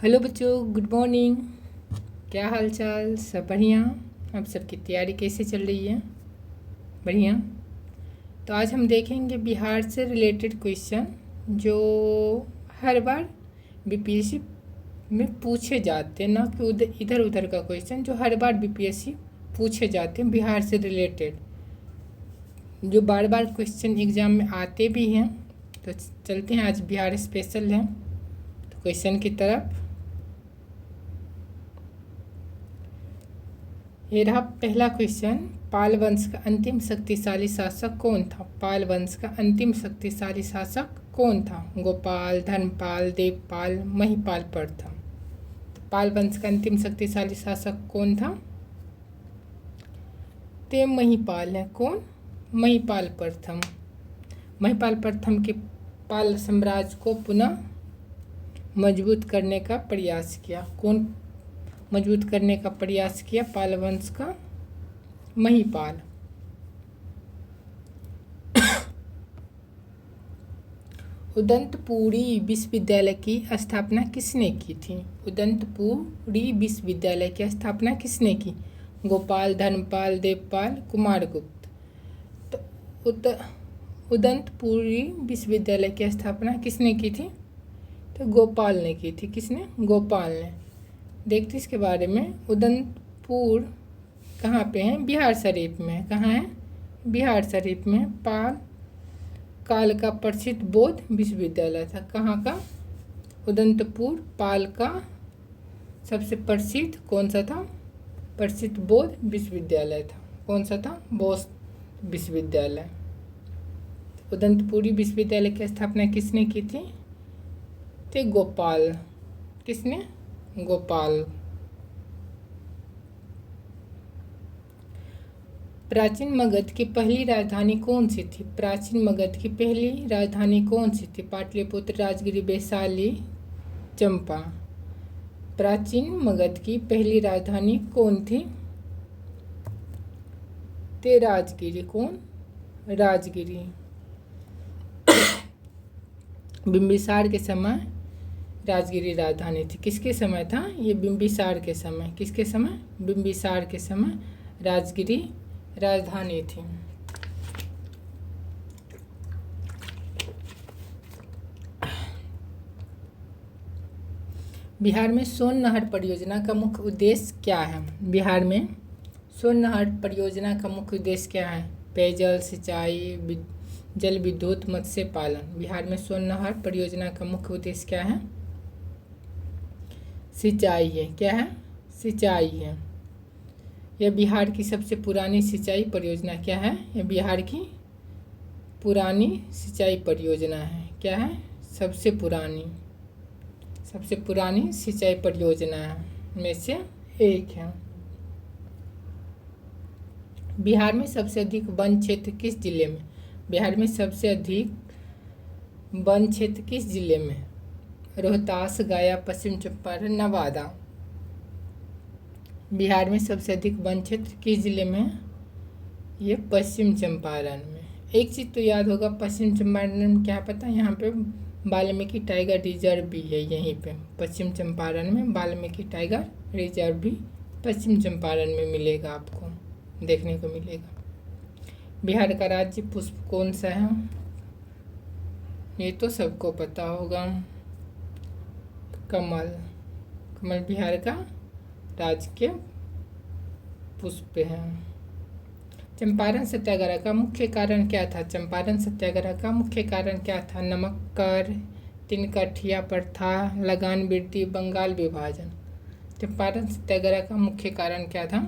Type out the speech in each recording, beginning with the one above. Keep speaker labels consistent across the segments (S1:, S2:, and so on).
S1: Hello बच्चों, good morning. क्या हाल चाल? सब बढ़िया? आप सबकी तैयारी कैसे चल रही है? बढ़िया। तो आज हम देखेंगे बिहार से रिलेटेड क्वेश्चन जो हर बार बीपीएससी में पूछे जाते हैं, ना कि इधर उधर का क्वेश्चन, जो हर बार बीपीएससी पूछे जाते हैं बिहार से रिलेटेड, जो बार बार क्वेश्चन एग्जाम में आते भी हैं। तो चलते हैं, आज बिहार स्पेशल है। तो क्वेश्चन की तरफ ये रहा पहला क्वेश्चन। पाल वंश का अंतिम शक्तिशाली शासक कौन था? पाल वंश का अंतिम शक्तिशाली शासक कौन था? गोपाल, धर्मपाल, देवपाल, महिपाल प्रथम। तो पाल वंश का अंतिम शक्तिशाली शासक कौन था? ते महिपाल है। कौन? महिपाल प्रथम। महिपाल प्रथम के पाल साम्राज्य को पुनः मजबूत करने का प्रयास किया। कौन मजबूत करने का प्रयास किया? पाल वंश का महिपाल। उदंतपुरी विश्वविद्यालय की स्थापना किसने की थी? उदंतपुरी विश्वविद्यालय की स्थापना किसने की? गोपाल, धर्मपाल, देवपाल, कुमारगुप्त। तो उदंतपुरी विश्वविद्यालय की स्थापना किसने की थी? तो गोपाल ने की थी। किसने? गोपाल ने। देखते इसके बारे में। उदंतपुर कहाँ पे है? बिहार शरीफ में। कहाँ है? बिहार शरीफ में। पाल काल का प्रसिद्ध बौद्ध विश्वविद्यालय था। कहाँ का? उदंतपुर पाल का सबसे प्रसिद्ध कौन सा था? प्रसिद्ध बौद्ध विश्वविद्यालय था। कौन सा था? बौद्ध विश्वविद्यालय। उदंतपुरी विश्वविद्यालय की स्थापना किसने की थी? तो गोपाल। किसने? गोपाल। प्राचीन मगध की पहली राजधानी कौन सी थी? प्राचीन मगध की पहली राजधानी कौन सी थी? पाटलिपुत्र, राजगिरी, वैशाली, चंपा। प्राचीन मगध की पहली राजधानी कौन थी? ते राजगिरी। कौन? राजगिरी। बिंबिसार के समय राजगिरी राजधानी थी। किसके समय था ये? बिंबिसार के समय। किसके समय? बिंबिसार के समय राजगिरी राजधानी थी। बिहार में सोन नहर परियोजना का मुख्य उद्देश्य क्या है? बिहार में सोन नहर परियोजना का मुख्य उद्देश्य क्या है? पेयजल, सिंचाई, जल विद्युत, मत्स्य पालन। बिहार में सोन नहर परियोजना का मुख्य उद्देश्य क्या है? सिंचाई है। क्या है? सिंचाई है। यह बिहार की सबसे पुरानी सिंचाई परियोजना क्या है? यह बिहार की पुरानी सिंचाई परियोजना है। क्या है? सबसे पुरानी सिंचाई परियोजना में से एक है। बिहार में सबसे अधिक वन क्षेत्र किस जिले में? बिहार में सबसे अधिक वन क्षेत्र किस जिले में? रोहतास, गया, पश्चिम चंपारण, नवादा। बिहार में सबसे अधिक वन क्षेत्र किस जिले में? ये पश्चिम चंपारण में। एक चीज़ तो याद होगा, पश्चिम चंपारण में क्या पता, यहाँ पे वाल्मीकि टाइगर रिजर्व भी है। यहीं पे पश्चिम चंपारण में वाल्मीकि टाइगर रिजर्व भी पश्चिम चंपारण में मिलेगा, आपको देखने को मिलेगा। बिहार का राज्य पुष्प कौन सा है? ये तो सबको पता होगा, कमल। कमल बिहार का राजकीय पुष्प है। चंपारण सत्याग्रह का मुख्य कारण क्या था? चंपारण सत्याग्रह का मुख्य कारण क्या था? नमक कर, तिनकठिया प्रथा, लगान वृद्धि, बंगाल विभाजन। चंपारण सत्याग्रह का मुख्य कारण क्या था?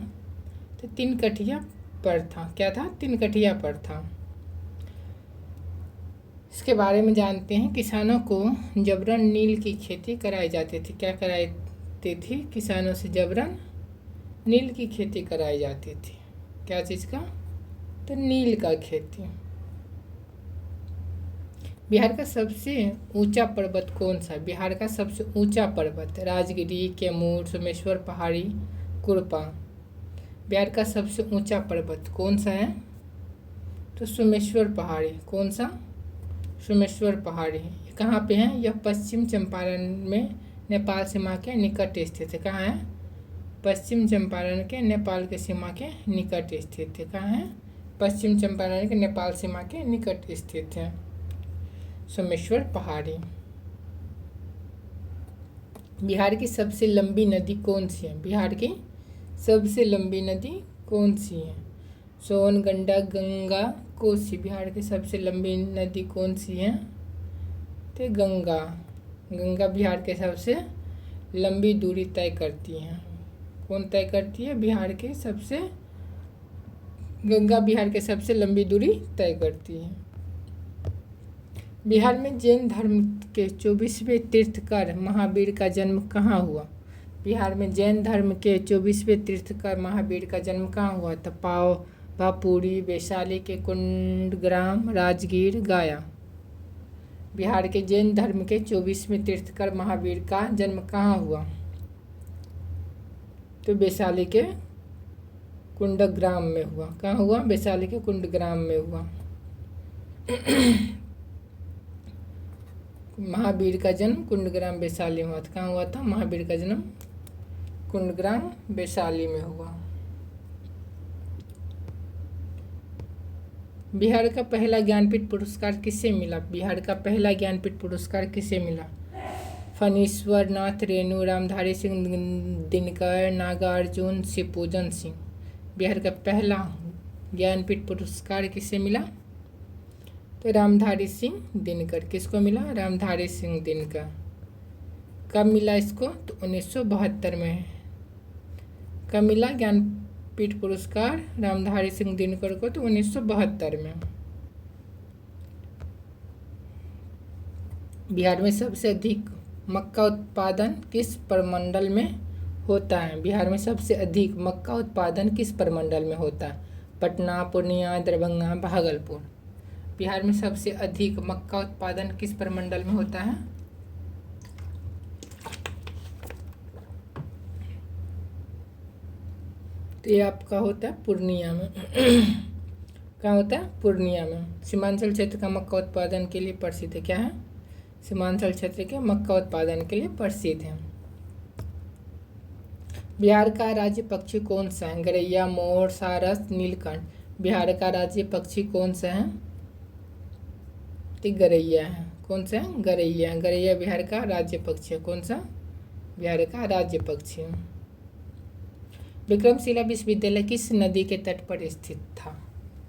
S1: तो तिनकठिया प्रथा। क्या था? तिनकठिया प्रथा। इसके बारे में जानते हैं। किसानों को जबरन नील की खेती कराई जाती थी। क्या कराई थी? किसानों से जबरन नील की खेती कराई जाती थी। क्या चीज़ का? तो नील का खेती। बिहार का सबसे ऊंचा पर्वत कौन सा? बिहार का सबसे ऊंचा पर्वत राजगिरी, कैमूर, सोमेश्वर पहाड़ी, कुरपा। बिहार का सबसे ऊंचा पर्वत कौन सा है? तो सोमेश्वर पहाड़ी। कौन सा? सोमेश्वर पहाड़ी। कहाँ पे है? यह पश्चिम चंपारण में नेपाल सीमा के निकट स्थित है। कहाँ है? पश्चिम चंपारण के नेपाल के सीमा के निकट स्थित है। कहाँ है? पश्चिम चंपारण के नेपाल सीमा के निकट स्थित है। सोमेश्वर पहाड़ी। बिहार की सबसे लंबी नदी कौन सी है? बिहार की सबसे लंबी नदी कौन सी है? सोन, गंडक, गंगा, कोसी। बिहार की सबसे लंबी नदी कौन सी है? तो गंगा। गंगा बिहार के सबसे लंबी दूरी तय करती है। कौन तय करती है? बिहार के सबसे गंगा बिहार के सबसे लंबी दूरी तय करती है। बिहार में जैन धर्म के 24वें तीर्थकर महावीर का जन्म कहाँ हुआ? बिहार में जैन धर्म के 24वें तीर्थकर महावीर का जन्म कहाँ हुआ? तो पावापुरी, वैशाली के कुंडग्राम, राजगीर, गया। बिहार के जैन धर्म के 24वें तीर्थकर महावीर का जन्म कहाँ हुआ? तो वैशाली के कुंडग्राम में हुआ। कहाँ हुआ? वैशाली के कुंडग्राम में हुआ। महावीर का जन्म कुंडग्राम वैशाली में हुआ था। कहाँ हुआ था? महावीर का जन्म कुंडग्राम वैशाली में हुआ। बिहार का पहला ज्ञानपीठ पुरस्कार किसे मिला? बिहार का पहला ज्ञानपीठ पुरस्कार किसे मिला? फणीश्वर नाथ रेणु, रामधारी सिंह दिनकर, नागार्जुन, शिवपूजन सिंह। बिहार का पहला ज्ञानपीठ पुरस्कार किसे मिला? तो रामधारी सिंह दिनकर। किसको मिला? रामधारी सिंह दिनकर। कब मिला इसको? तो 1972 में। कब मिला ज्ञानपीठ पुरस्कार रामधारी सिंह दिनकर को? तो 1972 में। बिहार में सबसे अधिक मक्का उत्पादन किस प्रमंडल में होता है? बिहार में सबसे अधिक मक्का उत्पादन किस प्रमंडल में होता है? पटना, पूर्णिया, दरभंगा, भागलपुर। बिहार में सबसे अधिक मक्का उत्पादन किस प्रमंडल में होता है? तो ये आपका होता है पूर्णिया में। कहाँ होता है? पूर्णिया में। सीमांचल क्षेत्र का मक्का उत्पादन के लिए प्रसिद्ध है। क्या है? सीमांचल क्षेत्र के मक्का उत्पादन के लिए प्रसिद्ध है। बिहार का राज्य पक्षी कौन सा है? गरैया, मोर, सारस, नीलकंठ। बिहार का राज्य पक्षी कौन सा है? तो गरैया है। कौन सा है? गरैया। गरैया बिहार का राज्य पक्षी है। कौन सा? बिहार का राज्य पक्षी है। विक्रमशिला विश्वविद्यालय किस नदी के तट पर स्थित था?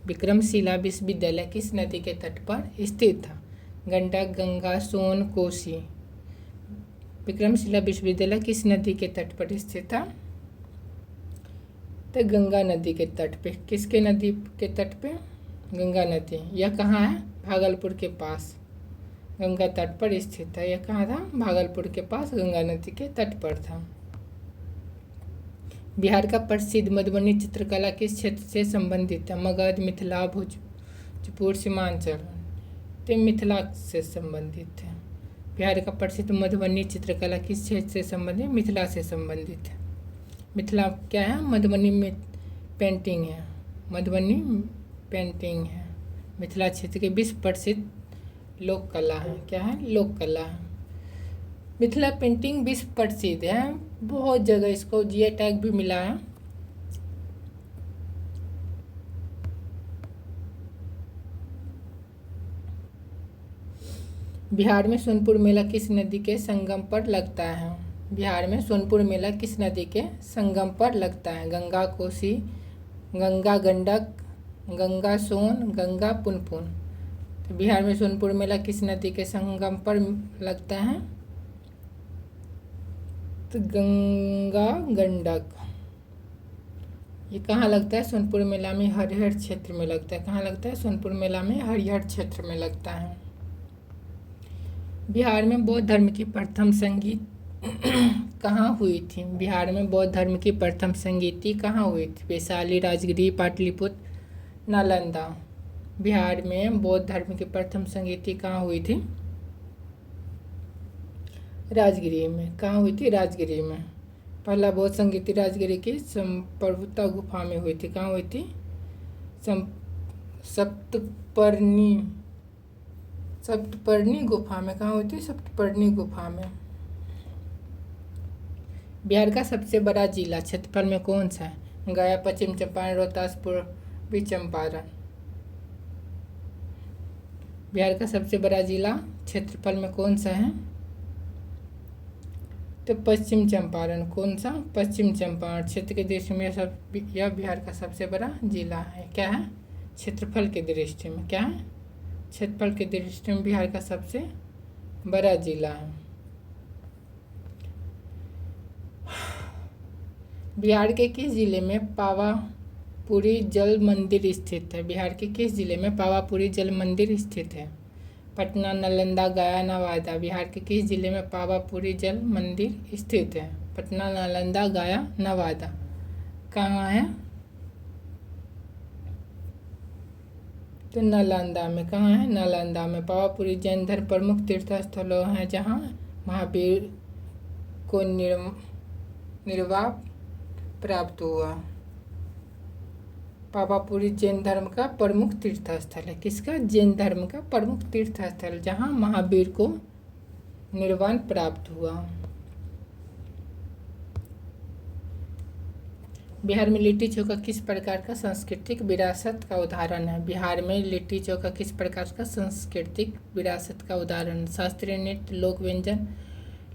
S1: विक्रमशिला विश्वविद्यालय किस नदी के तट पर स्थित था? गंडक, गंगा, सोन, कोसी। विक्रमशिला विश्वविद्यालय किस नदी के तट पर स्थित था? तो गंगा नदी के तट पे। किसके नदी के तट पे? गंगा नदी। यह कहाँ है? भागलपुर के पास गंगा तट पर स्थित था। यह कहाँ था? भागलपुर के पास गंगा नदी के तट पर था। बिहार का प्रसिद्ध मधुबनी चित्रकला किस क्षेत्र से संबंधित है? मगध, मिथिला, भोजपुर, सीमांचल। तो मिथिला से संबंधित है। बिहार का प्रसिद्ध मधुबनी चित्रकला किस क्षेत्र से संबंधित है? मिथिला से संबंधित है। मिथिला क्या है? मधुबनी में पेंटिंग है। मधुबनी पेंटिंग है। मिथिला क्षेत्र के विश्व प्रसिद्ध लोक कला है। क्या है? लोक कला है। मिथिला पेंटिंग विश्व प्रसिद्ध है। बहुत जगह इसको जीआई टैग भी मिला है। बिहार में सोनपुर मेला किस नदी के संगम पर लगता है? बिहार में सोनपुर मेला किस नदी के संगम पर लगता है? गंगा, कोसी, गंगा गंडक, गंगा सोन, गंगा पुनपुन। तो बिहार में सोनपुर मेला किस नदी के संगम पर लगता है? तो गंगा गंडक। ये कहाँ लगता है? सोनपुर मेला में हरिहर क्षेत्र में लगता है। कहाँ लगता है? सोनपुर मेला में हरिहर क्षेत्र में लगता है। बिहार में बौद्ध धर्म की प्रथम संगीत कहाँ हुई थी? बिहार में बौद्ध धर्म की प्रथम संगीति कहाँ हुई थी? वैशाली, राजगिरी, पाटलिपुत्र, नालंदा। बिहार में बौद्ध धर्म की प्रथम संगीति कहाँ हुई थी? राजगिरी में। कहाँ हुई थी? राजगिरी में। पहला बौद्ध संगीति राजगिरी की संप्रभुता गुफा में हुई थी। कहाँ हुई थी? सप्तपर्णी गुफा में। कहाँ हुई थी? सप्तपर्णी गुफा में। बिहार का सबसे बड़ा जिला क्षेत्रफल में कौन सा है? गया, पश्चिम चंपारण, रोहतास, पूर्वी चंपारण। बिहार का सबसे बड़ा जिला क्षेत्रफल में कौन सा है? तो पश्चिम चंपारण। कौन सा? पश्चिम चंपारण। क्षेत्र के दृष्टि में यह बिहार का सबसे बड़ा जिला है। क्या है? क्षेत्रफल के दृष्टि में। क्या है? क्षेत्रफल के दृष्टि में बिहार का सबसे बड़ा जिला है। बिहार के किस जिले में पावापुरी जल मंदिर स्थित है? बिहार के किस जिले में पावापुरी जल मंदिर स्थित है? पटना, नालंदा, गया, नवादा। बिहार के किस जिले में पावापुरी जल मंदिर स्थित है? पटना, नालंदा, गया, नवादा। कहाँ है? तो नालंदा में। कहाँ है? नालंदा में। पावापुरी जैन धर्म प्रमुख तीर्थ स्थलों हैं जहाँ महावीर को निर्वाह प्राप्त हुआ। पावापुरी जैन धर्म का प्रमुख तीर्थ स्थल है। किसका? जैन धर्म का प्रमुख तीर्थ स्थल जहाँ महावीर को निर्वाण प्राप्त हुआ। बिहार में लिट्टी चोखा किस प्रकार का सांस्कृतिक विरासत का उदाहरण है? बिहार में लिट्टी चोखा किस प्रकार का सांस्कृतिक विरासत का उदाहरण? शास्त्रीय नृत्य, लोक व्यंजन,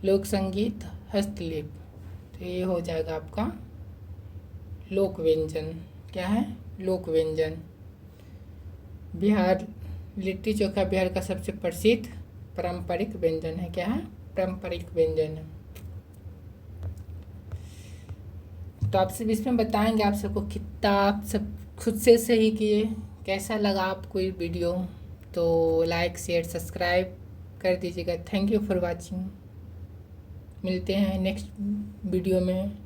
S1: लोक संगीत, हस्तशिल्प। तो ये हो जाएगा आपका लोक व्यंजन। क्या है? लोक व्यंजन। बिहार लिट्टी चोखा बिहार का सबसे प्रसिद्ध पारंपरिक व्यंजन है। क्या है? पारंपरिक व्यंजन है। तो आप सब इसमें बताएंगे आप सबको कितना आप सब खुद से सही किए, कैसा लगा आपको ये वीडियो। तो लाइक, शेयर, सब्सक्राइब कर दीजिएगा। Thank you for watching. मिलते हैं नेक्स्ट वीडियो में।